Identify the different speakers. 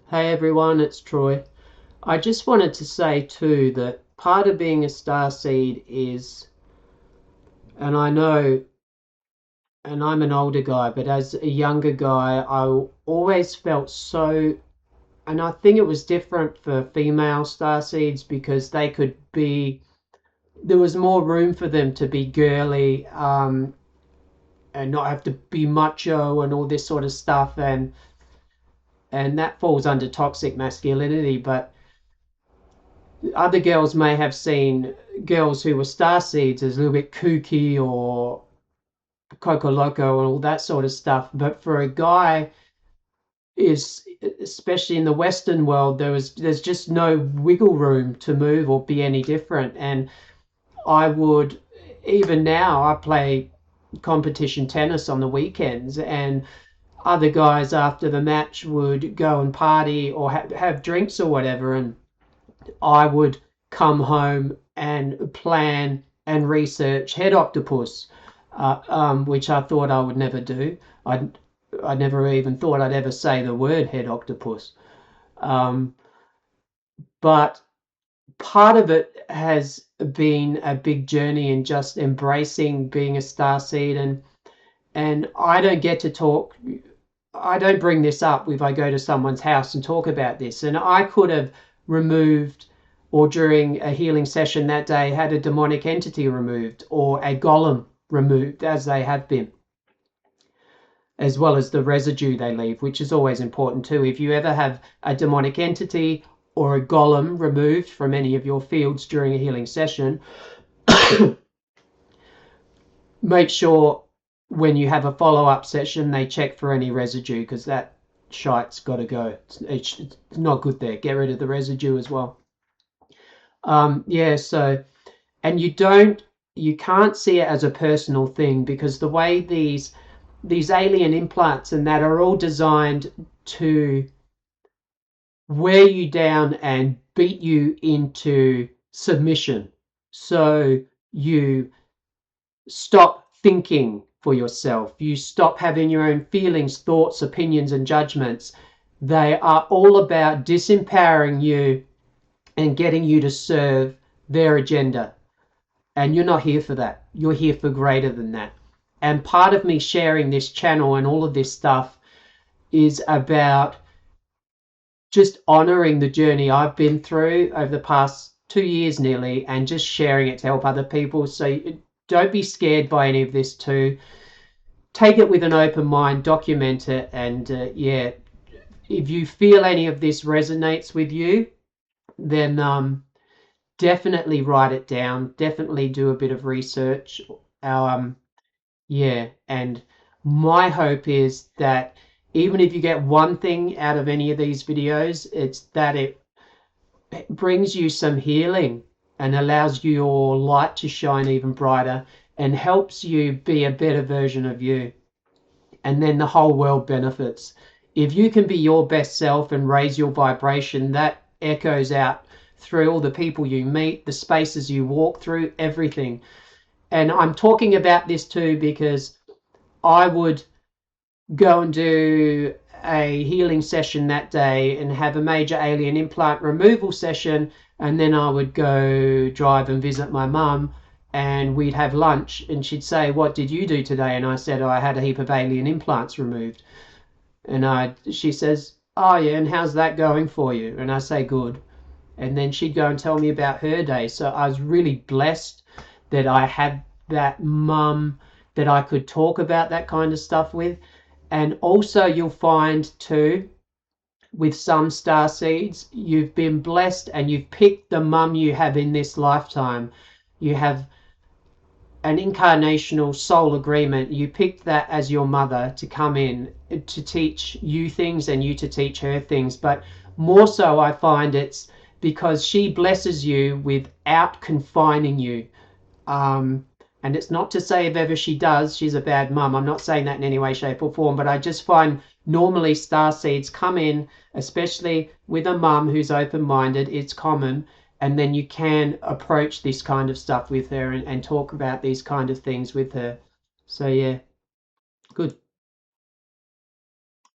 Speaker 1: Hey everyone, it's Troy. I just wanted to say too that part of being a starseed is, and I know, and I'm an older guy, but as a younger guy, I always felt so, and I think it was different for female starseeds because they could be, there was more room for them to be girly, and not have to be macho and all this sort of stuff, and that falls under toxic masculinity, but other girls may have seen girls who were starseeds as a little bit kooky or coco loco and all that sort of stuff. But for a guy, is especially in the Western world, there's just no wiggle room to move or be any different. And I would, even now, I play competition tennis on the weekends, and other guys after the match would go and party or have drinks or whatever, and I would come home and plan and research head octopus, which I thought I would never do. I never even thought I'd ever say the word head octopus. Um, but part of it has been a big journey in just embracing being a starseed, and I don't get to talk. I don't bring this up if I go to someone's house and talk about this. And I could have removed, or during a healing session that day, had a demonic entity removed or a golem removed, as they have been, as well as the residue they leave, which is always important too. If you ever have a demonic entity or a golem removed from any of your fields during a healing session, make sure when you have a follow-up session they check for any residue, because that shite's got to go. It's not good there. Get rid of the residue as well. Yeah, so, and you can't see it as a personal thing, because the way these alien implants and that are all designed to wear you down and beat you into submission, so you stop thinking for yourself, you stop having your own feelings, thoughts, opinions and judgments. They are all about disempowering you and getting you to serve their agenda, and you're not here for that. You're here for greater than that. And part of me sharing this channel and all of this stuff is about just honoring the journey I've been through over the past 2 years nearly, and just sharing it to help other people. So don't be scared by any of this too. Take it with an open mind, document it, and yeah, if you feel any of this resonates with you, then definitely write it down. Definitely do a bit of research. Yeah, and my hope is that even if you get one thing out of any of these videos, it's that it brings you some healing and allows your light to shine even brighter and helps you be a better version of you. And then the whole world benefits. If you can be your best self and raise your vibration, that echoes out through all the people you meet, the spaces you walk through, everything. And I'm talking about this too because I would go and do a healing session that day and have a major alien implant removal session, and then I would go drive and visit my mum, and we'd have lunch, and she'd say, "What did you do today?" And I said, "Oh, I had a heap of alien implants removed." And she says, "Oh yeah, and how's that going for you?" And I say, "Good." And then she'd go and tell me about her day. So I was really blessed that I had that mum that I could talk about that kind of stuff with. And also you'll find too, with some star seeds, you've been blessed and you've picked the mum you have in this lifetime. You have an incarnational soul agreement. You picked that as your mother to come in to teach you things and you to teach her things. But more so, I find it's because she blesses you without confining you. And it's not to say if ever she does, she's a bad mum. I'm not saying that in any way, shape or form, but I just find normally star seeds come in, especially with a mum who's open-minded, it's common, and then you can approach this kind of stuff with her and talk about these kind of things with her. So yeah, good.